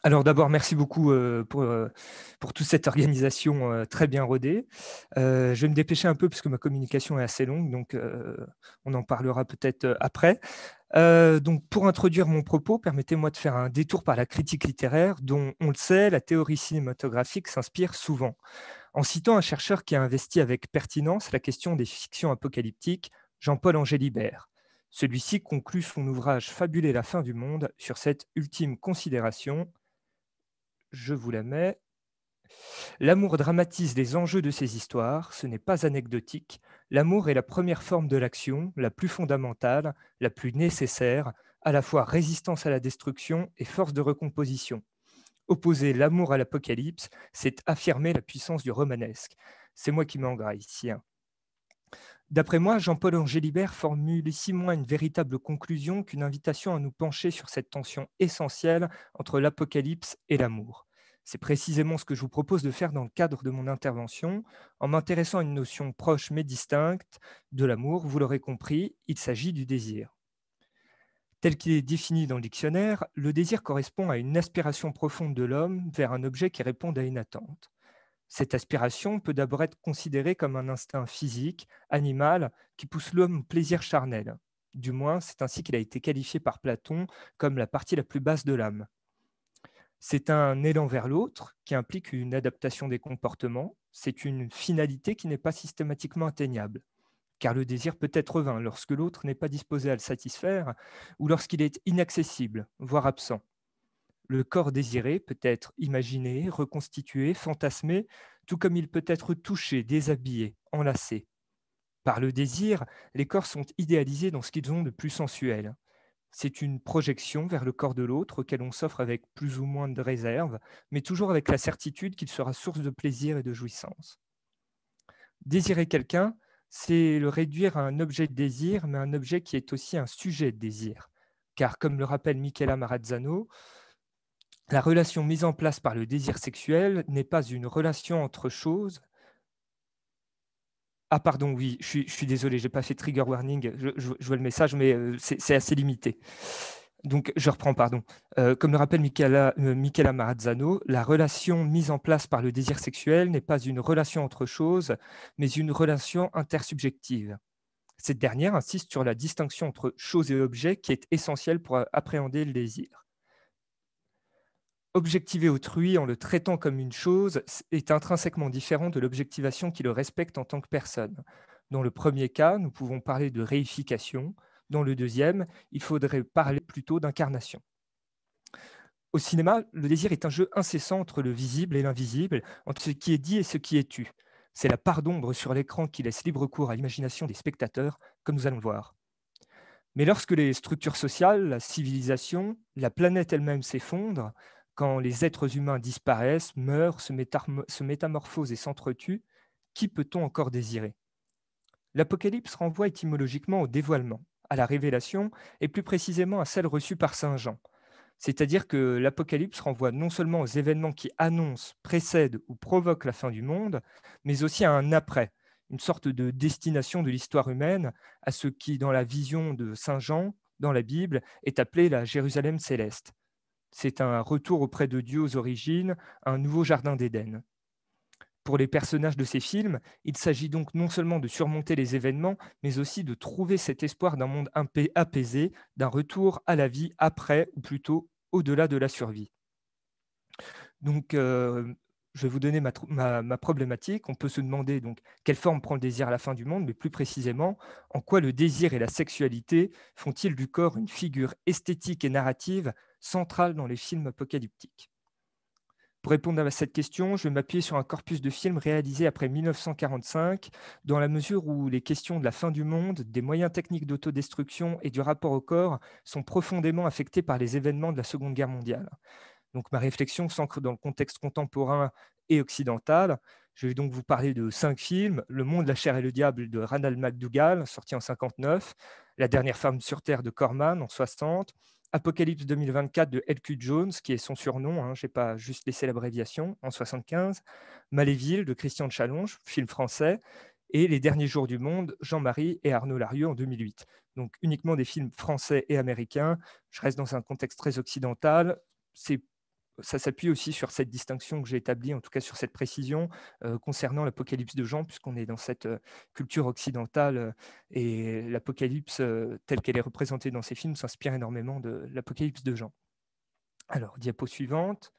Alors d'abord, merci beaucoup, pour toute cette organisation, très bien rodée. Je vais me dépêcher un peu parce que ma communication est assez longue, donc on en parlera peut-être, après. Donc pour introduire mon propos, permettez-moi de faire un détour par la critique littéraire dont, on le sait, la théorie cinématographique s'inspire souvent. En citant un chercheur qui a investi avec pertinence la question des fictions apocalyptiques, Jean-Paul Angélibert. Celui-ci conclut son ouvrage Fabuler la fin du monde sur cette ultime considération. Je vous la mets. L'amour dramatise les enjeux de ces histoires, ce n'est pas anecdotique. L'amour est la première forme de l'action, la plus fondamentale, la plus nécessaire, à la fois résistance à la destruction et force de recomposition. Opposer l'amour à l'apocalypse, c'est affirmer la puissance du romanesque. C'est moi qui m'engrais ici, hein. D'après moi, Jean-Paul Angélibert formule ici moins une véritable conclusion qu'une invitation à nous pencher sur cette tension essentielle entre l'apocalypse et l'amour. C'est précisément ce que je vous propose de faire dans le cadre de mon intervention, en m'intéressant à une notion proche mais distincte de l'amour. Vous l'aurez compris, il s'agit du désir. Tel qu'il est défini dans le dictionnaire, le désir correspond à une aspiration profonde de l'homme vers un objet qui réponde à une attente. Cette aspiration peut d'abord être considérée comme un instinct physique, animal, qui pousse l'homme au plaisir charnel. Du moins, c'est ainsi qu'il a été qualifié par Platon comme la partie la plus basse de l'âme. C'est un élan vers l'autre qui implique une adaptation des comportements. C'est une finalité qui n'est pas systématiquement atteignable, car le désir peut être vain lorsque l'autre n'est pas disposé à le satisfaire ou lorsqu'il est inaccessible, voire absent. Le corps désiré peut être imaginé, reconstitué, fantasmé, tout comme il peut être touché, déshabillé, enlacé. Par le désir, les corps sont idéalisés dans ce qu'ils ont de plus sensuel. C'est une projection vers le corps de l'autre auquel on s'offre avec plus ou moins de réserve, mais toujours avec la certitude qu'il sera source de plaisir et de jouissance. Désirer quelqu'un, c'est le réduire à un objet de désir, mais un objet qui est aussi un sujet de désir. Car, comme le rappelle Michela Marazzano, la relation mise en place par le désir sexuel n'est pas une relation entre choses. Ah pardon, oui, je suis désolé, j'ai pas fait trigger warning, je vois le message, mais c'est assez limité. Donc je reprends, pardon. Comme le rappelle Michela Marazzano, la relation mise en place par le désir sexuel n'est pas une relation entre choses, mais une relation intersubjective. Cette dernière insiste sur la distinction entre chose et objet qui est essentielle pour appréhender le désir. Objectiver autrui en le traitant comme une chose est intrinsèquement différent de l'objectivation qui le respecte en tant que personne. Dans le premier cas, nous pouvons parler de réification. Dans le deuxième, il faudrait parler plutôt d'incarnation. Au cinéma, le désir est un jeu incessant entre le visible et l'invisible, entre ce qui est dit et ce qui est tu. C'est la part d'ombre sur l'écran qui laisse libre cours à l'imagination des spectateurs, comme nous allons le voir. Mais lorsque les structures sociales, la civilisation, la planète elle-même s'effondrent, quand les êtres humains disparaissent, meurent, se métamorphosent et s'entretuent, qui peut-on encore désirer? L'Apocalypse renvoie étymologiquement au dévoilement, à la révélation et plus précisément à celle reçue par Saint Jean. C'est-à-dire que l'Apocalypse renvoie non seulement aux événements qui annoncent, précèdent ou provoquent la fin du monde, mais aussi à un après, une sorte de destination de l'histoire humaine, à ce qui, dans la vision de Saint Jean, dans la Bible, est appelé la Jérusalem céleste. C'est un retour auprès de Dieu aux origines, un nouveau jardin d'Éden. Pour les personnages de ces films, il s'agit donc non seulement de surmonter les événements, mais aussi de trouver cet espoir d'un monde apaisé, d'un retour à la vie après, ou plutôt au-delà de la survie. Donc, je vais vous donner ma problématique. On peut se demander donc quelle forme prend le désir à la fin du monde, mais plus précisément, en quoi le désir et la sexualité font-ils du corps une figure esthétique et narrative centrale dans les films apocalyptiques? Pour répondre à cette question, je vais m'appuyer sur un corpus de films réalisés après 1945, dans la mesure où les questions de la fin du monde, des moyens techniques d'autodestruction et du rapport au corps sont profondément affectés par les événements de la Seconde Guerre mondiale. Donc ma réflexion s'ancre dans le contexte contemporain et occidental. Je vais donc vous parler de 5 films: Le monde, la chair et le diable de Ranald McDougall, sorti en 59, La dernière femme sur Terre de Corman en 60, Apocalypse 2024 de L.Q. Jones, qui est son surnom, hein, je n'ai pas juste laissé l'abréviation, en 75, Maléville de Christian de Challonge, film français, et Les derniers jours du monde, Jean-Marie et Arnaud Larieux en 2008. Donc uniquement des films français et américains. Je reste dans un contexte très occidental. C'est ça s'appuie aussi sur cette distinction que j'ai établie, en tout cas sur cette précision, concernant l'Apocalypse de Jean, puisqu'on est dans cette, culture occidentale, et l'Apocalypse, telle qu'elle est représentée dans ces films s'inspire énormément de l'Apocalypse de Jean. Alors, diapo suivante.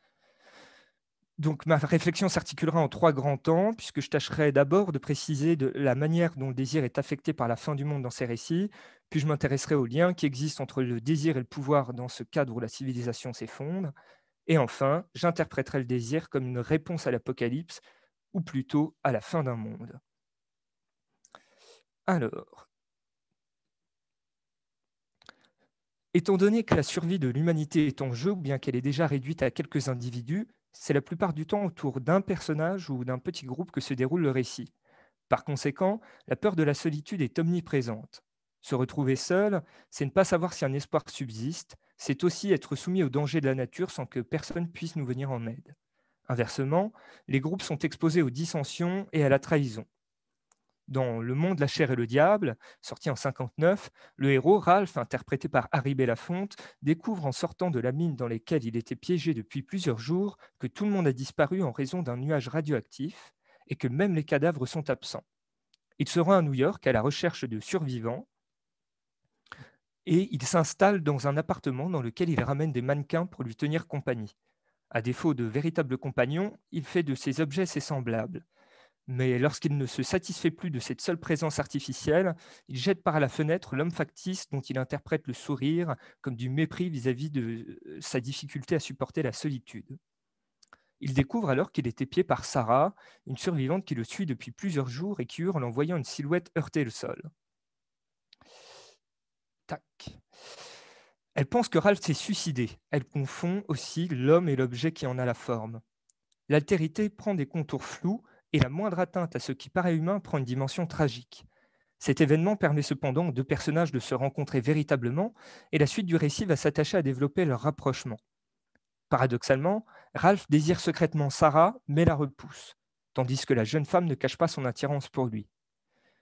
Donc ma réflexion s'articulera en 3 grands temps, puisque je tâcherai d'abord de préciser de la manière dont le désir est affecté par la fin du monde dans ces récits, puis je m'intéresserai aux liens qui existent entre le désir et le pouvoir dans ce cadre où la civilisation s'effondre, et enfin, j'interpréterai le désir comme une réponse à l'apocalypse, ou plutôt à la fin d'un monde. Alors, étant donné que la survie de l'humanité est en jeu, ou bien qu'elle est déjà réduite à quelques individus, c'est la plupart du temps autour d'un personnage ou d'un petit groupe que se déroule le récit. Par conséquent, la peur de la solitude est omniprésente. Se retrouver seul, c'est ne pas savoir si un espoir subsiste, c'est aussi être soumis aux dangers de la nature sans que personne puisse nous venir en aide. Inversement, les groupes sont exposés aux dissensions et à la trahison. Dans Le monde, la chair et le diable, sorti en 59, le héros, Ralph, interprété par Harry Belafonte, découvre en sortant de la mine dans laquelle il était piégé depuis plusieurs jours que tout le monde a disparu en raison d'un nuage radioactif et que même les cadavres sont absents. Il se rend à New York à la recherche de survivants et il s'installe dans un appartement dans lequel il ramène des mannequins pour lui tenir compagnie. À défaut de véritables compagnons, il fait de ces objets ses semblables. Mais lorsqu'il ne se satisfait plus de cette seule présence artificielle, il jette par la fenêtre l'homme factice dont il interprète le sourire comme du mépris vis-à-vis de sa difficulté à supporter la solitude. Il découvre alors qu'il est épié par Sarah, une survivante qui le suit depuis plusieurs jours et qui hurle en voyant une silhouette heurter le sol. Tac. Elle pense que Ralph s'est suicidé. Elle confond aussi l'homme et l'objet qui en a la forme. L'altérité prend des contours flous et la moindre atteinte à ce qui paraît humain prend une dimension tragique. Cet événement permet cependant aux deux personnages de se rencontrer véritablement et la suite du récit va s'attacher à développer leur rapprochement. Paradoxalement, Ralph désire secrètement Sarah mais la repousse, tandis que la jeune femme ne cache pas son attirance pour lui.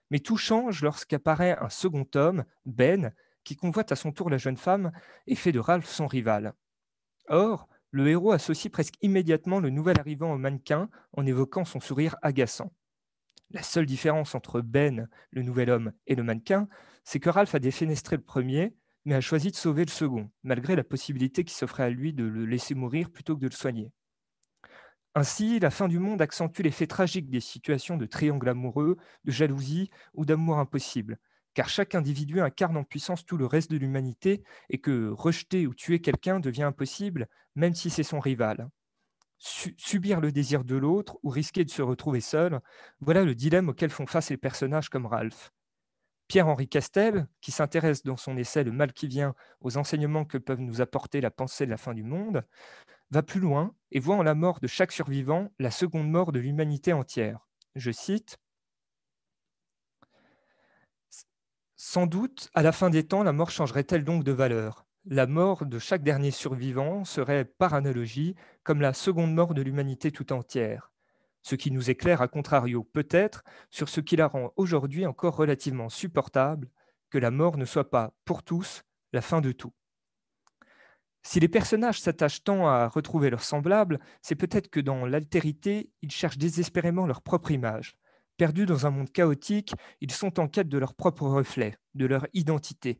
Mais tout change lorsqu'apparaît un second homme, Ben, qui convoite à son tour la jeune femme et fait de Ralph son rival. Or, le héros associe presque immédiatement le nouvel arrivant au mannequin en évoquant son sourire agaçant. La seule différence entre Ben, le nouvel homme, et le mannequin, c'est que Ralph a défenestré le premier, mais a choisi de sauver le second, malgré la possibilité qui s'offrait à lui de le laisser mourir plutôt que de le soigner. Ainsi, la fin du monde accentue l'effet tragique des situations de triangle amoureux, de jalousie ou d'amour impossible, car chaque individu incarne en puissance tout le reste de l'humanité et que rejeter ou tuer quelqu'un devient impossible, même si c'est son rival. Subir le désir de l'autre ou risquer de se retrouver seul, voilà le dilemme auquel font face les personnages comme Ralph. Pierre-Henri Castel, qui s'intéresse dans son essai Le mal qui vient aux enseignements que peuvent nous apporter la pensée de la fin du monde, va plus loin et voit en la mort de chaque survivant la seconde mort de l'humanité entière. Je cite: Sans doute, à la fin des temps, la mort changerait-elle donc de valeur? La mort de chaque dernier survivant serait, par analogie, comme la seconde mort de l'humanité tout entière. Ce qui nous éclaire, à contrario, peut-être, sur ce qui la rend aujourd'hui encore relativement supportable, que la mort ne soit pas, pour tous, la fin de tout. Si les personnages s'attachent tant à retrouver leurs semblables, c'est peut-être que dans l'altérité, ils cherchent désespérément leur propre image. Perdus dans un monde chaotique, ils sont en quête de leur propre reflet, de leur identité.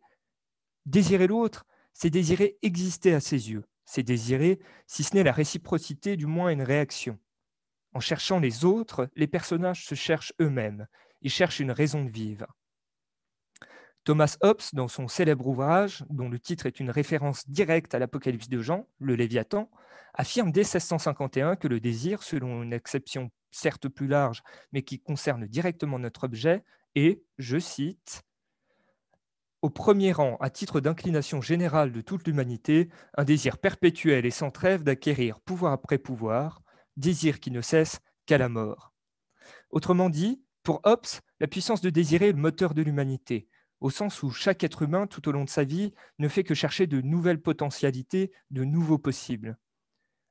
Désirer l'autre, c'est désirer exister à ses yeux. C'est désirer, si ce n'est la réciprocité, du moins une réaction. En cherchant les autres, les personnages se cherchent eux-mêmes. Ils cherchent une raison de vivre. Thomas Hobbes, dans son célèbre ouvrage, dont le titre est une référence directe à l'Apocalypse de Jean, le Léviathan, affirme dès 1651 que le désir, selon une acception certes plus large, mais qui concerne directement notre objet, est, je cite, au premier rang, à titre d'inclination générale de toute l'humanité, un désir perpétuel et sans trêve d'acquérir pouvoir après pouvoir, désir qui ne cesse qu'à la mort. Autrement dit, pour Hobbes, la puissance de désirer est le moteur de l'humanité, au sens où chaque être humain, tout au long de sa vie, ne fait que chercher de nouvelles potentialités, de nouveaux possibles.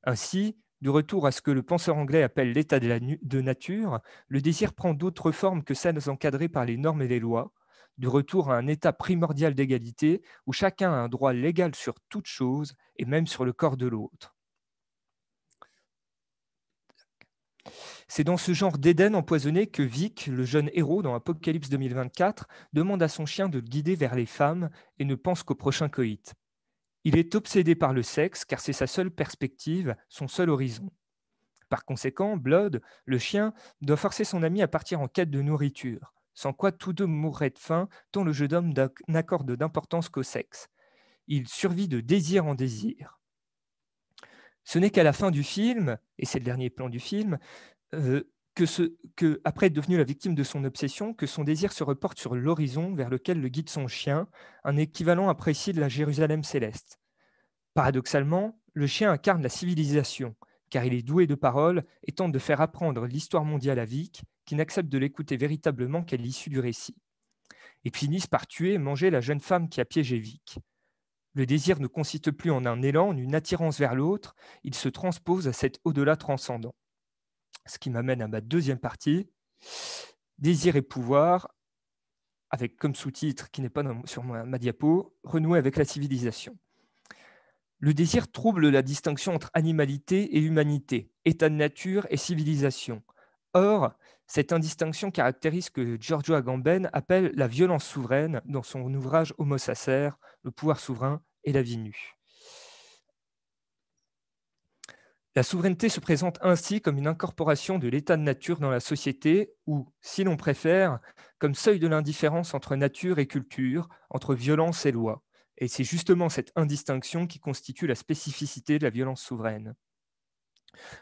Ainsi, du retour à ce que le penseur anglais appelle l'état de nature, le désir prend d'autres formes que celles encadrées par les normes et les lois, du retour à un état primordial d'égalité où chacun a un droit légal sur toute chose et même sur le corps de l'autre. C'est dans ce genre d'Éden empoisonné que Vic, le jeune héros dans Apocalypse 2024, demande à son chien de le guider vers les femmes et ne pense qu'au prochain coït. Il est obsédé par le sexe car c'est sa seule perspective, son seul horizon. Par conséquent, Blood, le chien, doit forcer son ami à partir en quête de nourriture, sans quoi tous deux mourraient de faim tant le jeune homme n'accorde d'importance qu'au sexe. Il survit de désir en désir. Ce n'est qu'à la fin du film, et c'est le dernier plan du film, après être devenu la victime de son obsession, que son désir se reporte sur l'horizon vers lequel le guide son chien, un équivalent apprécié de la Jérusalem céleste. Paradoxalement, le chien incarne la civilisation, car il est doué de parole et tente de faire apprendre l'histoire mondiale à Vic, qui n'accepte de l'écouter véritablement qu'à l'issue du récit. Ils finissent par tuer et manger la jeune femme qui a piégé Vic. Le désir ne consiste plus en un élan, en une attirance vers l'autre, il se transpose à cet au-delà transcendant. Ce qui m'amène à ma deuxième partie, désir et pouvoir, avec comme sous-titre, qui n'est pas sur ma diapo, renouer avec la civilisation. Le désir trouble la distinction entre animalité et humanité, état de nature et civilisation. Or, cette indistinction caractérise ce que Giorgio Agamben appelle la violence souveraine dans son ouvrage Homo sacer, le pouvoir souverain et la vie nue. La souveraineté se présente ainsi comme une incorporation de l'état de nature dans la société ou, si l'on préfère, comme seuil de l'indifférence entre nature et culture, entre violence et loi. Et c'est justement cette indistinction qui constitue la spécificité de la violence souveraine.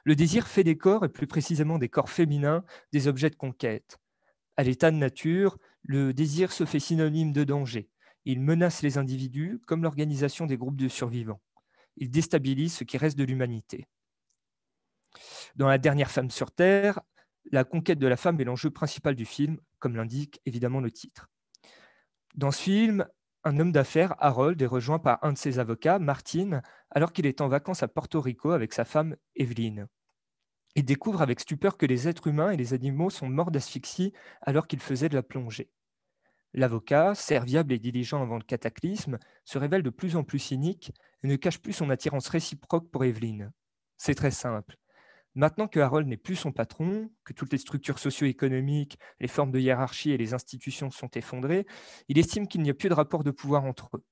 Le désir fait des corps, et plus précisément des corps féminins, des objets de conquête. À l'état de nature, le désir se fait synonyme de danger. Il menace les individus comme l'organisation des groupes de survivants. Il déstabilise ce qui reste de l'humanité. Dans La dernière femme sur Terre, la conquête de la femme est l'enjeu principal du film, comme l'indique évidemment le titre. Dans ce film, un homme d'affaires, Harold, est rejoint par un de ses avocats, Martin, alors qu'il est en vacances à Porto Rico avec sa femme, Evelyn. Il découvre avec stupeur que les êtres humains et les animaux sont morts d'asphyxie alors qu'ils faisaient de la plongée. L'avocat, serviable et diligent avant le cataclysme, se révèle de plus en plus cynique et ne cache plus son attirance réciproque pour Evelyn. C'est très simple. Maintenant que Harold n'est plus son patron, que toutes les structures socio-économiques, les formes de hiérarchie et les institutions sont effondrées, il estime qu'il n'y a plus de rapport de pouvoir entre eux.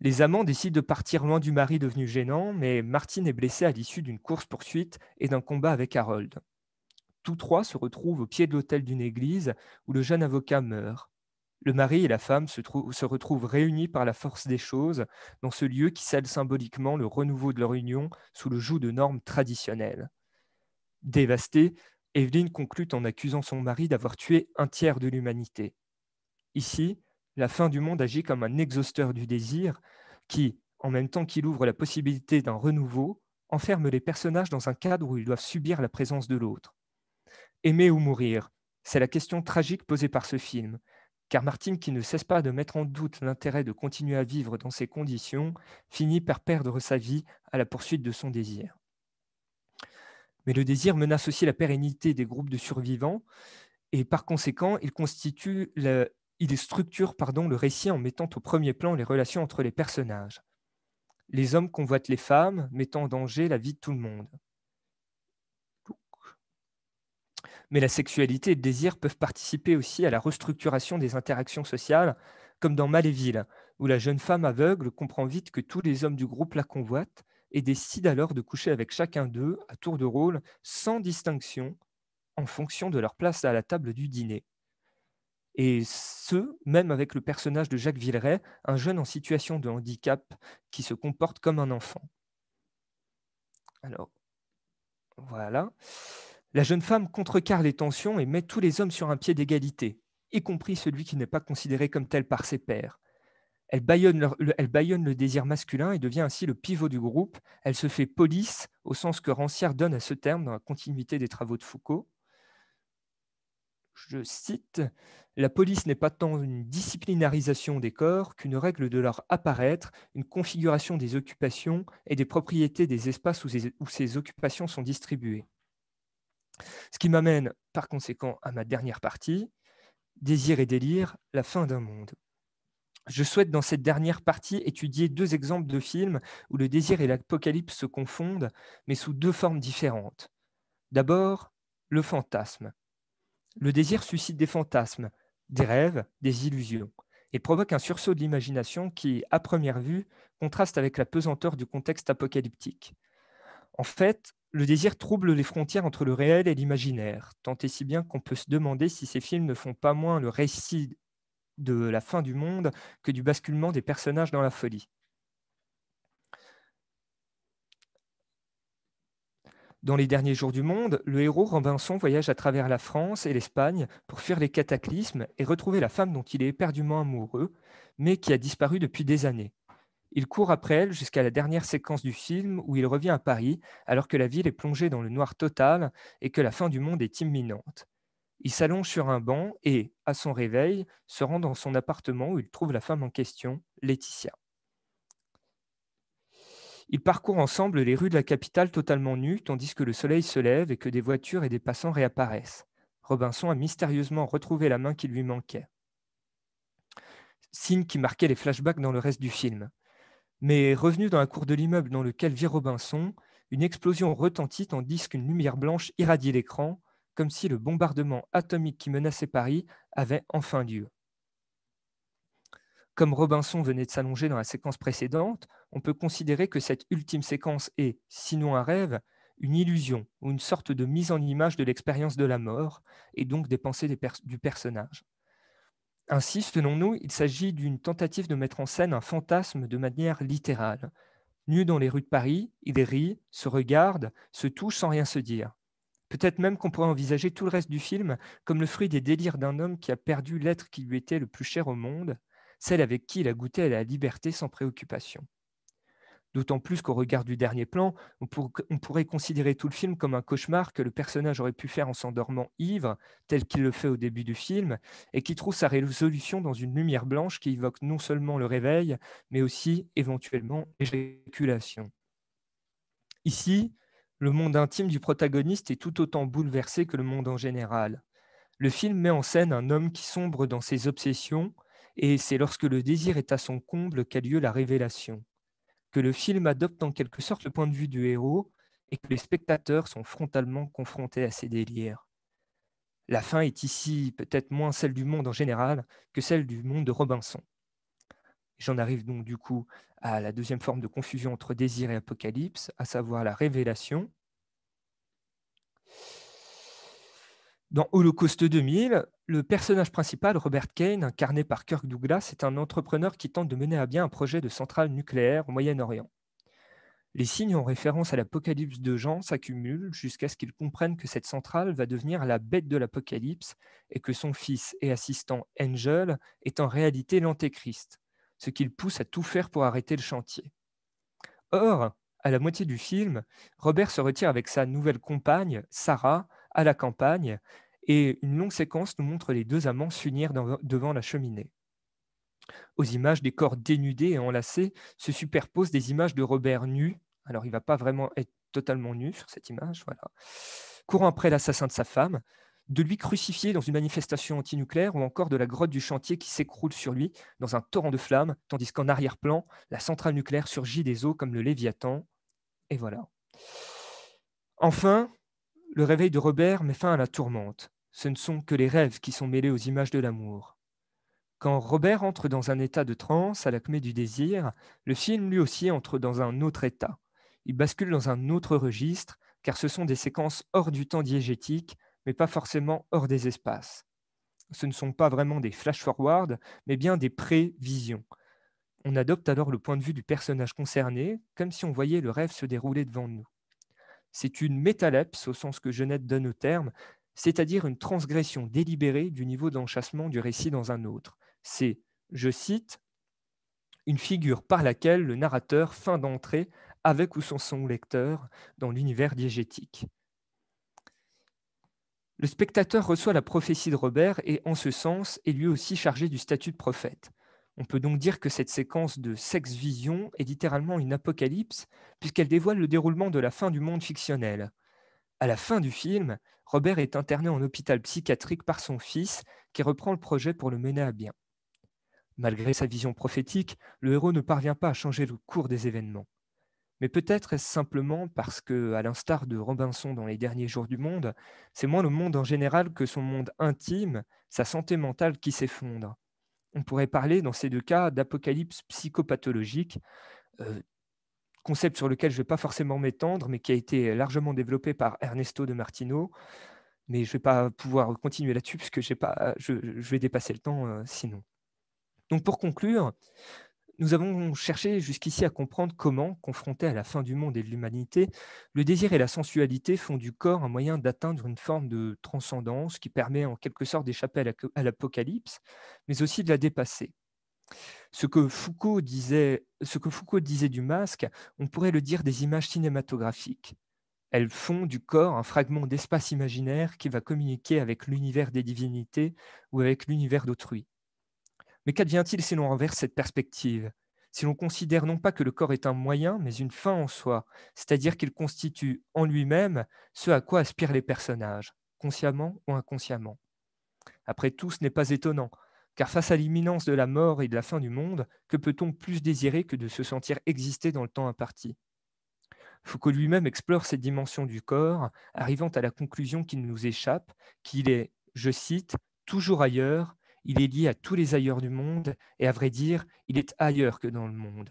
Les amants décident de partir loin du mari devenu gênant, mais Martin est blessé à l'issue d'une course-poursuite et d'un combat avec Harold. Tous trois se retrouvent au pied de l'autel d'une église où le jeune avocat meurt. Le mari et la femme se retrouvent réunis par la force des choses dans ce lieu qui scelle symboliquement le renouveau de leur union sous le joug de normes traditionnelles. Dévastée, Evelyn conclut en accusant son mari d'avoir tué un tiers de l'humanité. Ici, la fin du monde agit comme un exhausteur du désir qui, en même temps qu'il ouvre la possibilité d'un renouveau, enferme les personnages dans un cadre où ils doivent subir la présence de l'autre. Aimer ou mourir, c'est la question tragique posée par ce film, car Martin, qui ne cesse pas de mettre en doute l'intérêt de continuer à vivre dans ces conditions, finit par perdre sa vie à la poursuite de son désir. Mais le désir menace aussi la pérennité des groupes de survivants, et par conséquent, il structure le récit en mettant au premier plan les relations entre les personnages. Les hommes convoitent les femmes, mettant en danger la vie de tout le monde. Mais la sexualité et le désir peuvent participer aussi à la restructuration des interactions sociales, comme dans Maléville, où la jeune femme aveugle comprend vite que tous les hommes du groupe la convoitent et décide alors de coucher avec chacun d'eux à tour de rôle, sans distinction, en fonction de leur place à la table du dîner. Et ce, même avec le personnage de Jacques Villeray, un jeune en situation de handicap qui se comporte comme un enfant. Alors, voilà. La jeune femme contrecarre les tensions et met tous les hommes sur un pied d'égalité, y compris celui qui n'est pas considéré comme tel par ses pairs. Elle bâillonne le désir masculin et devient ainsi le pivot du groupe. Elle se fait police, au sens que Rancière donne à ce terme dans la continuité des travaux de Foucault. Je cite, « La police n'est pas tant une disciplinarisation des corps qu'une règle de leur apparaître, une configuration des occupations et des propriétés des espaces où ces occupations sont distribuées. » Ce qui m'amène par conséquent à ma dernière partie, désir et délire, la fin d'un monde. Je souhaite dans cette dernière partie étudier deux exemples de films où le désir et l'apocalypse se confondent, mais sous deux formes différentes. D'abord, le fantasme. Le désir suscite des fantasmes, des rêves, des illusions, et provoque un sursaut de l'imagination qui, à première vue, contraste avec la pesanteur du contexte apocalyptique. En fait, le désir trouble les frontières entre le réel et l'imaginaire, tant et si bien qu'on peut se demander si ces films ne font pas moins le récit de la fin du monde que du basculement des personnages dans la folie. Dans les derniers jours du monde, le héros Robinson voyage à travers la France et l'Espagne pour fuir les cataclysmes et retrouver la femme dont il est éperdument amoureux, mais qui a disparu depuis des années. Il court après elle jusqu'à la dernière séquence du film où il revient à Paris alors que la ville est plongée dans le noir total et que la fin du monde est imminente. Il s'allonge sur un banc et, à son réveil, se rend dans son appartement où il trouve la femme en question, Laetitia. Ils parcourent ensemble les rues de la capitale totalement nus tandis que le soleil se lève et que des voitures et des passants réapparaissent. Robinson a mystérieusement retrouvé la main qui lui manquait, signe qui marquait les flashbacks dans le reste du film. Mais revenu dans la cour de l'immeuble dans lequel vit Robinson, une explosion retentit tandis qu'une lumière blanche irradie l'écran, comme si le bombardement atomique qui menaçait Paris avait enfin lieu. Comme Robinson venait de s'allonger dans la séquence précédente, on peut considérer que cette ultime séquence est, sinon un rêve, une illusion ou une sorte de mise en image de l'expérience de la mort et donc des pensées du personnage. Ainsi, selon nous, il s'agit d'une tentative de mettre en scène un fantasme de manière littérale. Nu dans les rues de Paris, il rit, se regarde, se touche sans rien se dire. Peut-être même qu'on pourrait envisager tout le reste du film comme le fruit des délires d'un homme qui a perdu l'être qui lui était le plus cher au monde, celle avec qui il a goûté à la liberté sans préoccupation. D'autant plus qu'au regard du dernier plan, on pourrait considérer tout le film comme un cauchemar que le personnage aurait pu faire en s'endormant ivre, tel qu'il le fait au début du film, et qui trouve sa résolution dans une lumière blanche qui évoque non seulement le réveil, mais aussi éventuellement l'éjaculation. Ici, le monde intime du protagoniste est tout autant bouleversé que le monde en général. Le film met en scène un homme qui sombre dans ses obsessions, et c'est lorsque le désir est à son comble qu'a lieu la révélation. Que le film adopte en quelque sorte le point de vue du héros, et que les spectateurs sont frontalement confrontés à ses délires. La fin est ici peut-être moins celle du monde en général que celle du monde de Robinson. J'en arrive donc du coup à la deuxième forme de confusion entre désir et apocalypse, à savoir la révélation. Dans Holocauste 2000, le personnage principal, Robert Kane, incarné par Kirk Douglas, est un entrepreneur qui tente de mener à bien un projet de centrale nucléaire au Moyen-Orient. Les signes en référence à l'Apocalypse de Jean s'accumulent jusqu'à ce qu'il comprenne que cette centrale va devenir la bête de l'Apocalypse et que son fils et assistant Angel est en réalité l'Antéchrist, ce qui le pousse à tout faire pour arrêter le chantier. Or, à la moitié du film, Robert se retire avec sa nouvelle compagne, Sarah, à la campagne, et une longue séquence nous montre les deux amants s'unir devant la cheminée. Aux images des corps dénudés et enlacés se superposent des images de Robert nu. Alors, il ne va pas vraiment être totalement nu sur cette image, voilà. Courant après l'assassin de sa femme, de lui crucifié dans une manifestation antinucléaire ou encore de la grotte du chantier qui s'écroule sur lui dans un torrent de flammes, tandis qu'en arrière-plan, la centrale nucléaire surgit des eaux comme le Léviathan. Et voilà. Enfin, le réveil de Robert met fin à la tourmente. Ce ne sont que les rêves qui sont mêlés aux images de l'amour. Quand Robert entre dans un état de transe à l'acmé du désir, le film lui aussi entre dans un autre état. Il bascule dans un autre registre, car ce sont des séquences hors du temps diégétique, mais pas forcément hors des espaces. Ce ne sont pas vraiment des flash-forward, mais bien des prévisions. On adopte alors le point de vue du personnage concerné, comme si on voyait le rêve se dérouler devant nous. C'est une métalepse au sens que Genette donne au terme, c'est-à-dire une transgression délibérée du niveau d'enchâssement du récit dans un autre. C'est, je cite, une figure par laquelle le narrateur feint d'entrer avec ou sans son lecteur dans l'univers diégétique. Le spectateur reçoit la prophétie de Robert et, en ce sens, est lui aussi chargé du statut de prophète. On peut donc dire que cette séquence de sex-vision est littéralement une apocalypse, puisqu'elle dévoile le déroulement de la fin du monde fictionnel. À la fin du film, Robert est interné en hôpital psychiatrique par son fils, qui reprend le projet pour le mener à bien. Malgré sa vision prophétique, le héros ne parvient pas à changer le cours des événements. Mais peut-être est-ce simplement parce que, à l'instar de Robinson dans Les Derniers jours du monde, c'est moins le monde en général que son monde intime, sa santé mentale qui s'effondre. On pourrait parler dans ces 2 cas d'apocalypse psychopathologique, heu, concept sur lequel je ne vais pas forcément m'étendre, mais qui a été largement développé par Ernesto de Martino. Mais je ne vais pas pouvoir continuer là-dessus puisque j'ai pas je vais dépasser le temps, sinon. Donc pour conclure, nous avons cherché jusqu'ici à comprendre comment, confrontés à la fin du monde et de l'humanité, le désir et la sensualité font du corps un moyen d'atteindre une forme de transcendance qui permet en quelque sorte d'échapper à l'apocalypse, mais aussi de la dépasser. Ce que Foucault disait du masque, on pourrait le dire des images cinématographiques. Elles font du corps un fragment d'espace imaginaire qui va communiquer avec l'univers des divinités ou avec l'univers d'autrui. Mais qu'advient-il si l'on renverse cette perspective? Si l'on considère non pas que le corps est un moyen, mais une fin en soi, c'est-à-dire qu'il constitue en lui-même ce à quoi aspirent les personnages, consciemment ou inconsciemment. Après tout, ce n'est pas étonnant, car face à l'imminence de la mort et de la fin du monde, que peut-on plus désirer que de se sentir exister dans le temps imparti? Foucault lui-même explore cette dimension du corps, arrivant à la conclusion qu'il nous échappe, qu'il est, je cite, toujours ailleurs, il est lié à tous les ailleurs du monde, et à vrai dire, il est ailleurs que dans le monde.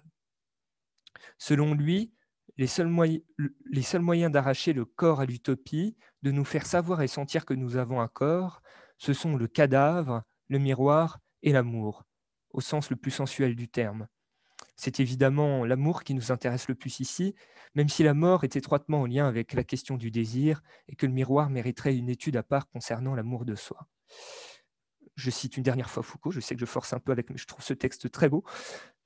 Selon lui, les seuls moyens d'arracher le corps à l'utopie, de nous faire savoir et sentir que nous avons un corps, ce sont le cadavre, le miroir et l'amour, au sens le plus sensuel du terme. C'est évidemment l'amour qui nous intéresse le plus ici, même si la mort est étroitement en lien avec la question du désir et que le miroir mériterait une étude à part concernant l'amour de soi. Je cite une dernière fois Foucault, je sais que je force un peu avec, mais je trouve ce texte très beau.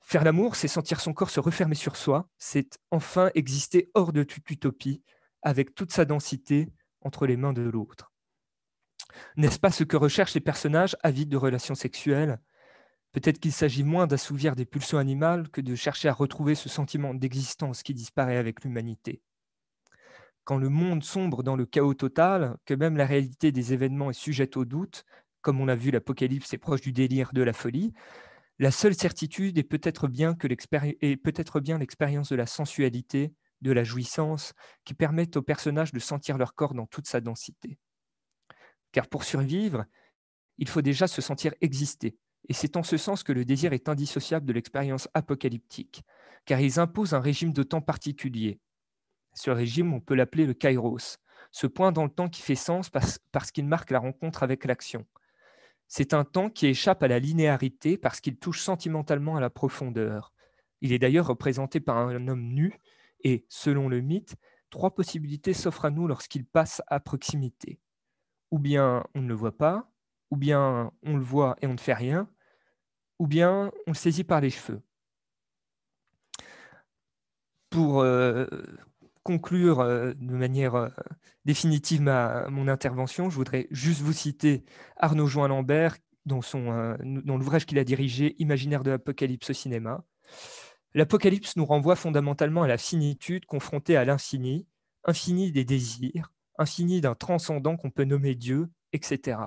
Faire l'amour, c'est sentir son corps se refermer sur soi, c'est enfin exister hors de toute utopie, avec toute sa densité entre les mains de l'autre. N'est-ce pas ce que recherchent les personnages avides de relations sexuelles? Peut-être qu'il s'agit moins d'assouvir des pulsions animales que de chercher à retrouver ce sentiment d'existence qui disparaît avec l'humanité. Quand le monde sombre dans le chaos total, que même la réalité des événements est sujette au doute, comme on l'a vu, l'apocalypse est proche du délire, de la folie, la seule certitude est peut-être bien l'expérience de la sensualité, de la jouissance, qui permettent aux personnages de sentir leur corps dans toute sa densité. Car pour survivre, il faut déjà se sentir exister. Et c'est en ce sens que le désir est indissociable de l'expérience apocalyptique, car ils imposent un régime de temps particulier. Ce régime, on peut l'appeler le kairos, ce point dans le temps qui fait sens parce qu'il marque la rencontre avec l'action. C'est un temps qui échappe à la linéarité parce qu'il touche sentimentalement à la profondeur. Il est d'ailleurs représenté par un homme nu et, selon le mythe, 3 possibilités s'offrent à nous lorsqu'il passe à proximité. Ou bien on ne le voit pas, ou bien on le voit et on ne fait rien, ou bien on le saisit par les cheveux. Pour conclure de manière définitive mon intervention, je voudrais juste vous citer Arnaud Join-Lambert dans l'ouvrage qu'il a dirigé, Imaginaire de l'apocalypse au cinéma. L'apocalypse nous renvoie fondamentalement à la finitude confrontée à l'infini, infini des désirs, infini d'un transcendant qu'on peut nommer Dieu, etc.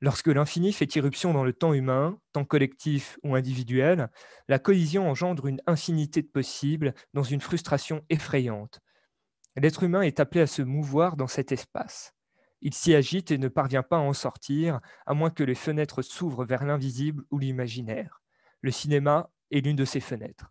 Lorsque l'infini fait irruption dans le temps humain, temps collectif ou individuel, la collision engendre une infinité de possibles dans une frustration effrayante. L'être humain est appelé à se mouvoir dans cet espace. Il s'y agite et ne parvient pas à en sortir, à moins que les fenêtres s'ouvrent vers l'invisible ou l'imaginaire. Le cinéma est l'une de ces fenêtres.